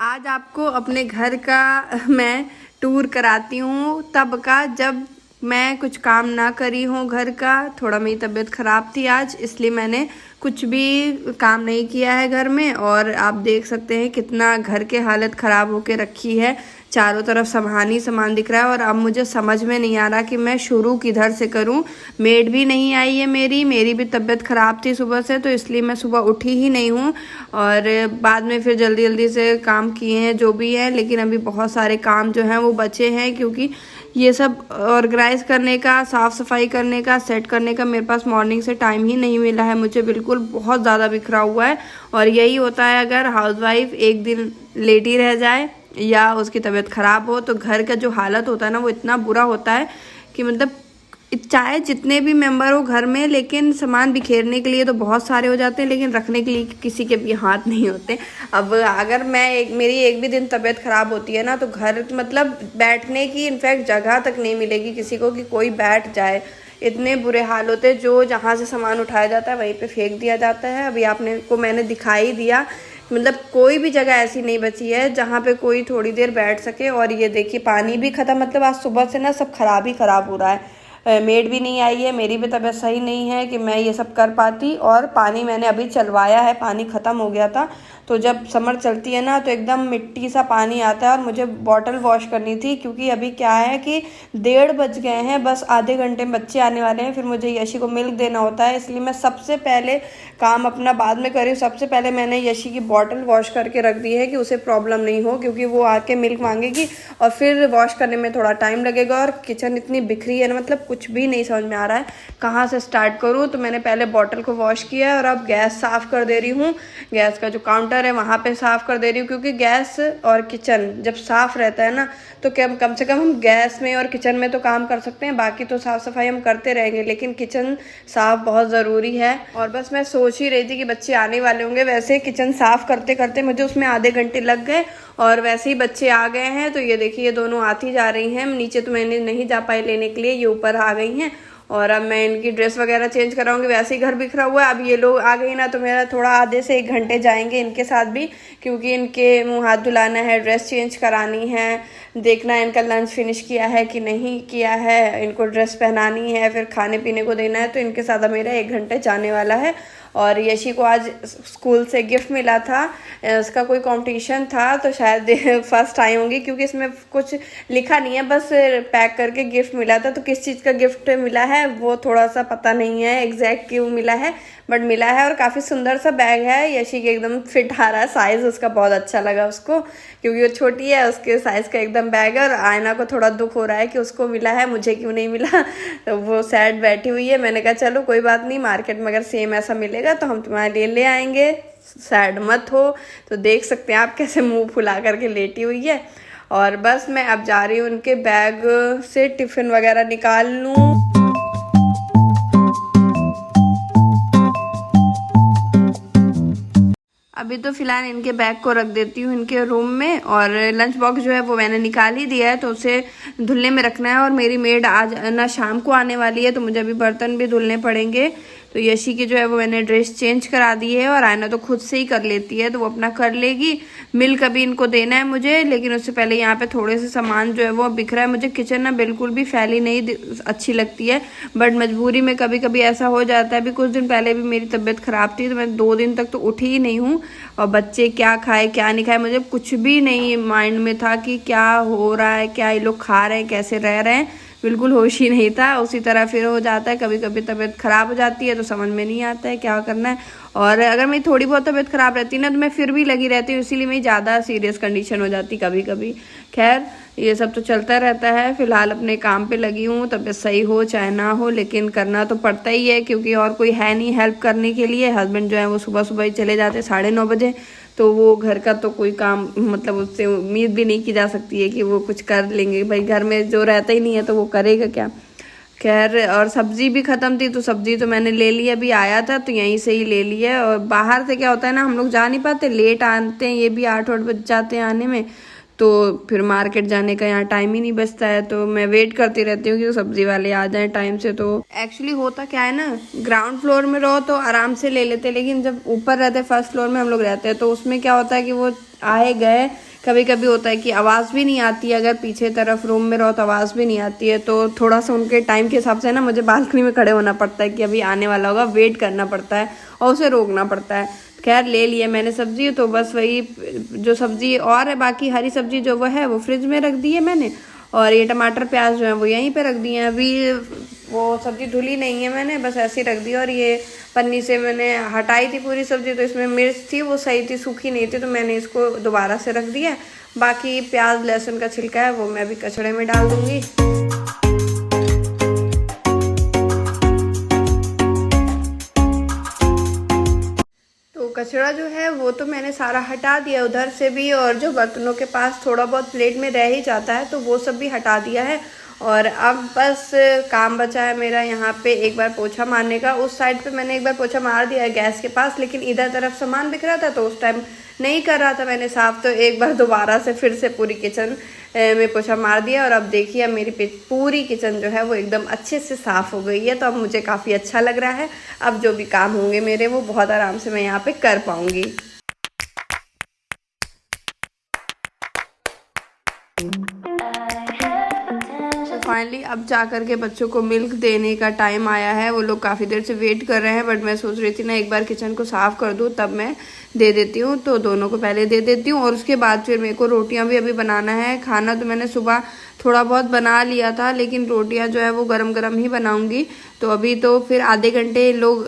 आज आपको अपने घर का मैं टूर कराती हूँ, तब का जब मैं कुछ काम ना करी हूँ घर का। थोड़ा मेरी तबीयत ख़राब थी आज, इसलिए मैंने कुछ भी काम नहीं किया है घर में। और आप देख सकते हैं कितना घर के हालत ख़राब होके रखी है, चारों तरफ सामान ही सामान दिख रहा है। और अब मुझे समझ में नहीं आ रहा कि मैं शुरू किधर से करूं। मेड भी नहीं आई है, मेरी भी तबीयत ख़राब थी सुबह से, तो इसलिए मैं सुबह उठी ही नहीं हूं। और बाद में फिर जल्दी जल्दी से काम किए हैं जो भी है, लेकिन अभी बहुत सारे काम जो हैं वो बचे हैं, क्योंकि ये सब ऑर्गेनाइज करने का, साफ़ सफाई करने का, सेट करने का मेरे पास मॉर्निंग से टाइम ही नहीं मिला है। मुझे बिल्कुल बहुत ज़्यादा बिखरा हुआ है। और यही होता है अगर हाउसवाइफ एक दिन लेटी रह जाए या उसकी तबीयत ख़राब हो, तो घर का जो हालत होता है ना वो इतना बुरा होता है कि मतलब चाहे जितने भी मेंबर हो घर में, लेकिन सामान बिखेरने के लिए तो बहुत सारे हो जाते हैं, लेकिन रखने के लिए किसी के भी हाथ नहीं होते। अब अगर मेरी एक भी दिन तबीयत ख़राब होती है ना, तो घर मतलब बैठने की इनफैक्ट जगह तक नहीं मिलेगी किसी को कि कोई बैठ जाए। इतने बुरे हाल होते हैं, जो जहाँ से सामान उठाया जाता है वहीं पे फेंक दिया जाता है। अभी आपने को मैंने दिखाई दिया, मतलब कोई भी जगह ऐसी नहीं बची है जहाँ पे कोई थोड़ी देर बैठ सके। और ये देखिए पानी भी ख़त्म, मतलब आज सुबह से ना सब खराब ही खराब हो रहा है। मेड भी नहीं आई है, मेरी भी तबीयत सही नहीं है कि मैं ये सब कर पाती। और पानी मैंने अभी चलवाया है, पानी ख़त्म हो गया था। तो जब समर चलती है ना तो एकदम मिट्टी सा पानी आता है। और मुझे बॉटल वॉश करनी थी, क्योंकि अभी क्या है कि 1:30 बज गए हैं, बस आधे घंटे में बच्चे आने वाले हैं, फिर मुझे यशी को मिल्क देना होता है। इसलिए मैं सबसे पहले काम अपना बाद में करी, सबसे पहले मैंने यशी की बॉटल वॉश करके रख दी है कि उसे प्रॉब्लम नहीं हो, क्योंकि वो आके मिल्क मांगेगी और फिर वॉश करने में थोड़ा टाइम लगेगा। और किचन इतनी बिखरी है ना, मतलब कुछ भी नहीं समझ में आ रहा है कहाँ से स्टार्ट करूँ। तो मैंने पहले बॉटल को वॉश किया और अब गैस साफ़ कर दे रही हूँ। गैस का जो काउंटर है वहाँ पे साफ़ कर दे रही हूँ, क्योंकि गैस और किचन जब साफ़ रहता है ना तो कम से कम हम गैस में और किचन में तो काम कर सकते हैं, बाकी तो साफ़ सफाई हम करते रहेंगे, लेकिन किचन साफ़ बहुत ज़रूरी है। और बस मैं सोच ही रही थी कि बच्चे आने वाले होंगे, वैसे किचन साफ़ करते करते मुझे उसमें आधे घंटे लग गए। और वैसे ही बच्चे आ गए हैं, तो ये देखिए ये दोनों आती जा रही हैं। नीचे तो मैंने नहीं जा पाई लेने के लिए, ये ऊपर आ गई हैं। और अब मैं इनकी ड्रेस वगैरह चेंज कराऊंगी, वैसे ही घर बिखरा हुआ है। अब ये लोग आ गई ना तो मेरा थोड़ा आधे से 1 घंटे जाएंगे इनके साथ भी, क्योंकि इनके मुंह हाथ धुलाना है, ड्रेस चेंज करानी है, देखना है इनका लंच फिनिश किया है कि नहीं किया है, इनको ड्रेस पहनानी है, फिर खाने पीने को देना है। तो इनके साथ अब मेरा 1 घंटे जाने वाला है। और यशी को आज स्कूल से गिफ्ट मिला था, इसका कोई कंपटीशन था, तो शायद फर्स्ट आई होंगी, क्योंकि इसमें कुछ लिखा नहीं है, बस पैक करके गिफ्ट मिला था। तो किस चीज़ का गिफ्ट मिला है वो थोड़ा सा पता नहीं है एग्जैक्ट क्यों मिला है, बट मिला है। और काफ़ी सुंदर सा बैग है, यशी के एकदम फिट आ रहा है, साइज़ उसका बहुत अच्छा लगा उसको, क्योंकि वो छोटी है, उसके साइज़ का एकदम बैग है। और आयना को थोड़ा दुख हो रहा है कि उसको मिला है, मुझे क्यों नहीं मिला। तो वो सैड बैठी हुई है। मैंने कहा चलो कोई बात नहीं, मार्केट में अगर सेम ऐसा मिलेगा तो हम तुम्हारे लिए ले आएंगे, सैड मत हो। तो देख सकते हैं आप कैसे मुंह फुला करके लेटी हुई है। और बस मैं अब जा रही हूँ उनके बैग से टिफ़िन वगैरह निकाल लूँ। अभी तो फिलहाल इनके बैग को रख देती हूँ इनके रूम में। और लंच बॉक्स जो है वो मैंने निकाल ही दिया है, तो उसे धुलने में रखना है। और मेरी मेड आज ना शाम को आने वाली है, तो मुझे अभी बर्तन भी धुलने पड़ेंगे। तो यशी की जो है वो मैंने ड्रेस चेंज करा दी है, और आयना तो खुद से ही कर लेती है, तो वो अपना कर लेगी। मिल्क अभी इनको देना है मुझे, लेकिन उससे पहले यहाँ पे थोड़े से सामान जो है वो बिखरा है। मुझे किचन ना बिल्कुल भी फैली नहीं अच्छी लगती है, बट मजबूरी में कभी कभी ऐसा हो जाता है। अभी कुछ दिन पहले भी मेरी तबीयत ख़राब थी, तो मैं 2 दिन तक तो उठी ही नहीं हूँ। और बच्चे क्या खाए क्या नहीं खाए मुझे कुछ भी नहीं माइंड में था कि क्या हो रहा है, क्या ये लोग खा रहे हैं, कैसे रह रहे हैं, बिल्कुल होश ही नहीं था। उसी तरह फिर हो जाता है, कभी कभी तबीयत ख़राब हो जाती है तो समझ में नहीं आता है क्या करना है। और अगर मेरी थोड़ी बहुत तबीयत ख़राब रहती है ना तो मैं फिर भी लगी रहती हूँ, इसीलिए मेरी ज़्यादा सीरियस कंडीशन हो जाती कभी कभी। खैर ये सब तो चलता रहता है। फिलहाल अपने काम पे लगी हूँ, तबीयत सही हो चाहे ना हो, लेकिन करना तो पड़ता ही है, क्योंकि और कोई है नहीं हेल्प करने के लिए। हस्बैंड जो है वो सुबह सुबह ही चले जाते 9:30 बजे, तो वो घर का तो कोई काम मतलब उससे उम्मीद भी नहीं की जा सकती है कि वो कुछ कर लेंगे। भाई घर में जो रहता ही नहीं है तो वो करेगा क्या। खैर और सब्जी भी ख़त्म थी, तो सब्जी तो मैंने ले ली, अभी आया था तो यहीं से ही ले ली है। और बाहर से क्या होता है ना, हम लोग जा नहीं पाते, लेट आते हैं, ये भी 8-8 बज जाते हैं आने में, तो फिर मार्केट जाने का यहाँ टाइम ही नहीं बचता है। तो मैं वेट करती रहती हूँ कि सब्जी वाले आ जाएं टाइम से। तो एक्चुअली होता क्या है ना, ग्राउंड फ्लोर में रहो तो आराम से ले लेते, लेकिन जब ऊपर रहते फर्स्ट फ्लोर में हम लोग रहते हैं तो उसमें क्या होता है कि वो आए गए कभी कभी होता है कि आवाज़ भी नहीं आती है, अगर पीछे तरफ रूम में रहो तो आवाज़ भी नहीं आती है। तो थोड़ा सा उनके टाइम के हिसाब से ना मुझे बालकनी में खड़े होना पड़ता है कि अभी आने वाला होगा, वेट करना पड़ता है और उसे रोकना पड़ता है। खैर ले लिया मैंने सब्जी, तो बस वही जो सब्जी और है, बाकी हरी सब्जी जो वो है वो फ्रिज में रख दी है मैंने, और ये टमाटर प्याज जो है वो यहीं पे रख दिए हैं। अभी वो सब्जी धुली नहीं है मैंने, बस ऐसे ही रख दी। और ये पन्नी से मैंने हटाई थी पूरी सब्जी, तो इसमें मिर्च थी वो सही थी, सूखी नहीं थी, तो मैंने इसको दोबारा से रख दिया। बाकी प्याज लहसुन का छिलका है वो मैं अभी कचड़े में डाल दूँगी। कचरा जो है वो तो मैंने सारा हटा दिया उधर से भी, और जो बर्तनों के पास थोड़ा बहुत प्लेट में रह ही जाता है तो वो सब भी हटा दिया है। और अब बस काम बचा है मेरा यहाँ पे एक बार पोछा मारने का। उस साइड पे मैंने एक बार पोछा मार दिया है गैस के पास, लेकिन इधर तरफ सामान बिखरा था तो उस टाइम नहीं कर रहा था मैंने साफ़, तो एक बार दोबारा से फिर से पूरी किचन में पोछा मार दिया। और अब देखिए अब मेरी पूरी किचन जो है वो एकदम अच्छे से साफ़ हो गई है, तो अब मुझे काफ़ी अच्छा लग रहा है। अब जो भी काम होंगे मेरे वो बहुत आराम से मैं यहाँ पे कर पाऊँगी। फाइनली अब जा कर के बच्चों को मिल्क देने का टाइम आया है। वो लोग काफ़ी देर से वेट कर रहे हैं, बट मैं सोच रही थी ना एक बार किचन को साफ़ कर दूँ तब मैं दे देती हूँ, तो दोनों को पहले दे देती हूँ। और उसके बाद फिर मेरे को रोटियाँ भी अभी बनाना है। खाना तो मैंने सुबह थोड़ा बहुत बना लिया था, लेकिन रोटियाँ जो है वो गरम गरम ही बनाऊँगी। तो अभी तो फिर आधे घंटे लोग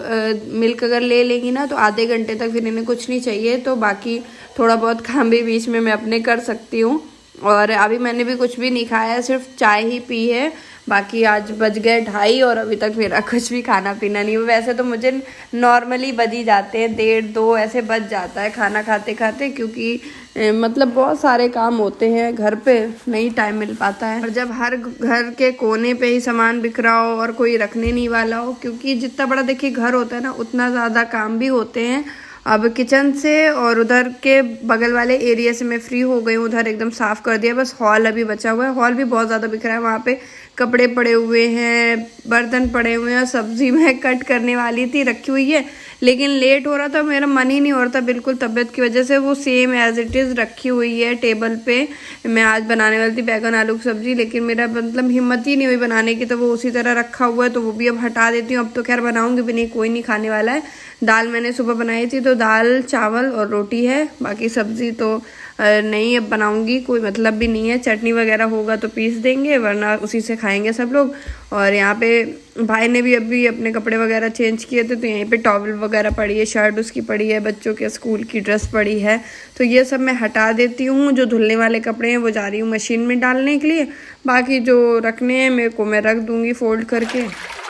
मिल्क अगर ले लेंगी ना तो आधे घंटे तक फिर इन्हें कुछ नहीं चाहिए, तो बाकी थोड़ा बहुत काम भी बीच में मैं अपने कर सकती हूँ। और अभी मैंने भी कुछ भी नहीं खाया है, सिर्फ चाय ही पी है। बाकी आज बज गए 2:30 और अभी तक मेरा कुछ भी खाना पीना नहीं हुआ। वैसे तो मुझे नॉर्मली बज ही जाते हैं 1:30-2 ऐसे बज जाता है खाना खाते खाते, क्योंकि मतलब बहुत सारे काम होते हैं घर पे, नहीं टाइम मिल पाता है। और जब हर घर के कोने पे ही सामान बिखरा हो और कोई रखने नहीं वाला हो, क्योंकि जितना बड़ा देखिए घर होता है ना उतना ज़्यादा काम भी होते हैं। अब किचन से और उधर के बगल वाले एरिया से मैं फ्री हो गई हूँ, उधर एकदम साफ़ कर दिया। बस हॉल अभी बचा हुआ है, हॉल भी बहुत ज़्यादा बिखरा है, वहाँ पे कपड़े पड़े हुए हैं, बर्तन पड़े हुए हैं। सब्जी मैं कट करने वाली थी रखी हुई है, लेकिन लेट हो रहा था, मेरा मन ही नहीं हो रहा था बिल्कुल तबीयत की वजह से। वो सेम एज इट इज़ रखी हुई है टेबल पे। मैं आज बनाने वाली थी बैगन आलू की सब्ज़ी, लेकिन मेरा मतलब हिम्मत ही नहीं हुई बनाने की, तो वो उसी तरह रखा हुआ है, तो वो भी अब हटा देती हूँ। अब तो खैर बनाऊँगी भी नहीं, कोई नहीं खाने वाला है। दाल मैंने सुबह बनाई थी, तो दाल चावल और रोटी है, बाकी सब्ज़ी तो नहीं अब बनाऊंगी, कोई मतलब भी नहीं है। चटनी वगैरह होगा तो पीस देंगे, वरना उसी से खाएंगे सब लोग। और यहाँ पे भाई ने भी अभी अपने कपड़े वगैरह चेंज किए थे, तो यहीं पे टॉवल वगैरह पड़ी है, शर्ट उसकी पड़ी है, बच्चों के स्कूल की ड्रेस पड़ी है, तो ये सब मैं हटा देती हूँ। जो धुलने वाले कपड़े हैं वो जा रही हूँ मशीन में डालने के लिए, बाकी जो रखने हैं मेरे को मैं रख दूँगी फोल्ड करके।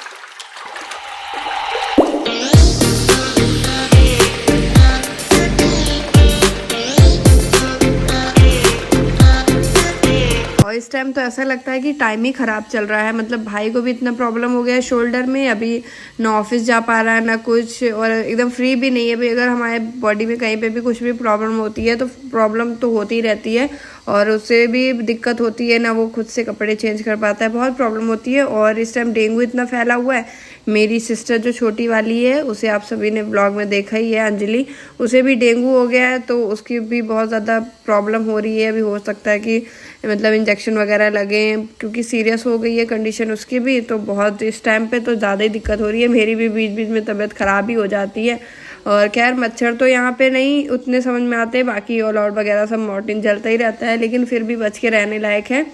इस टाइम तो ऐसा लगता है कि टाइम ही ख़राब चल रहा है। मतलब भाई को भी इतना प्रॉब्लम हो गया है शोल्डर में, अभी ना ऑफिस जा पा रहा है ना कुछ, और एकदम फ्री भी नहीं है। भाई अगर हमारे बॉडी में कहीं पे भी कुछ भी प्रॉब्लम होती है तो प्रॉब्लम तो होती रहती है, और उससे भी दिक्कत होती है, ना वो खुद से कपड़े चेंज कर पाता है, बहुत प्रॉब्लम होती है। और इस टाइम डेंगू इतना फैला हुआ है। मेरी सिस्टर जो छोटी वाली है, उसे आप सभी ने ब्लॉग में देखा ही है, अंजलि, उसे भी डेंगू हो गया है, तो उसकी भी बहुत ज़्यादा प्रॉब्लम हो रही है। अभी हो सकता है कि मतलब इंजेक्शन वगैरह लगे, क्योंकि सीरियस हो गई है कंडीशन उसकी भी, तो बहुत इस टाइम पे तो ज़्यादा ही दिक्कत हो रही है। मेरी भी बीच बीच में तबीयत ख़राब ही हो जाती है। और खैर मच्छर तो यहाँ पे नहीं उतने समझ में आते, बाकी ऑल आउट वगैरह सब मॉर्टिन जलता ही रहता है, लेकिन फिर भी बच के रहने लायक है,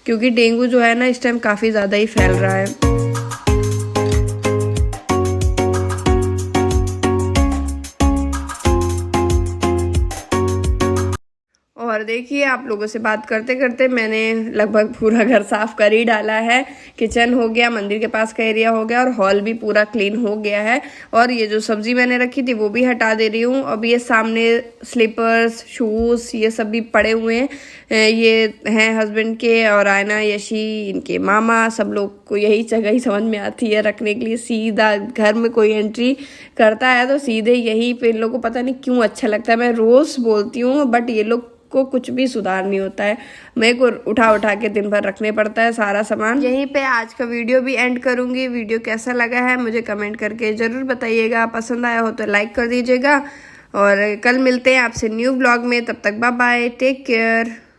क्योंकि डेंगू जो है ना इस टाइम काफ़ी ज़्यादा ही फैल रहा है। और देखिए आप लोगों से बात करते करते मैंने लगभग पूरा घर साफ कर ही डाला है। किचन हो गया, मंदिर के पास का एरिया हो गया, और हॉल भी पूरा क्लीन हो गया है। और ये जो सब्जी मैंने रखी थी वो भी हटा दे रही हूँ। अब ये सामने स्लीपर्स, शूज़, ये सब भी पड़े हुए हैं। ये हैं हस्बैंड के, और आयना, यशी, इनके मामा, सब लोग को यही जगह ही समझ में आती है रखने के लिए। सीधा घर में कोई एंट्री करता है तो सीधे यहीं पे इन लोगों को पता नहीं क्यों अच्छा लगता है। मैं रोज़ बोलती हूँ, बट ये लोग को कुछ भी सुधार नहीं होता है। मेरे को उठा उठा के दिन भर रखने पड़ता है सारा सामान। यहीं पे आज का वीडियो भी एंड करूंगी। वीडियो कैसा लगा है मुझे कमेंट करके ज़रूर बताइएगा। पसंद आया हो तो लाइक कर दीजिएगा, और कल मिलते हैं आपसे न्यू ब्लॉग में, तब तक बाय बाय, टेक केयर।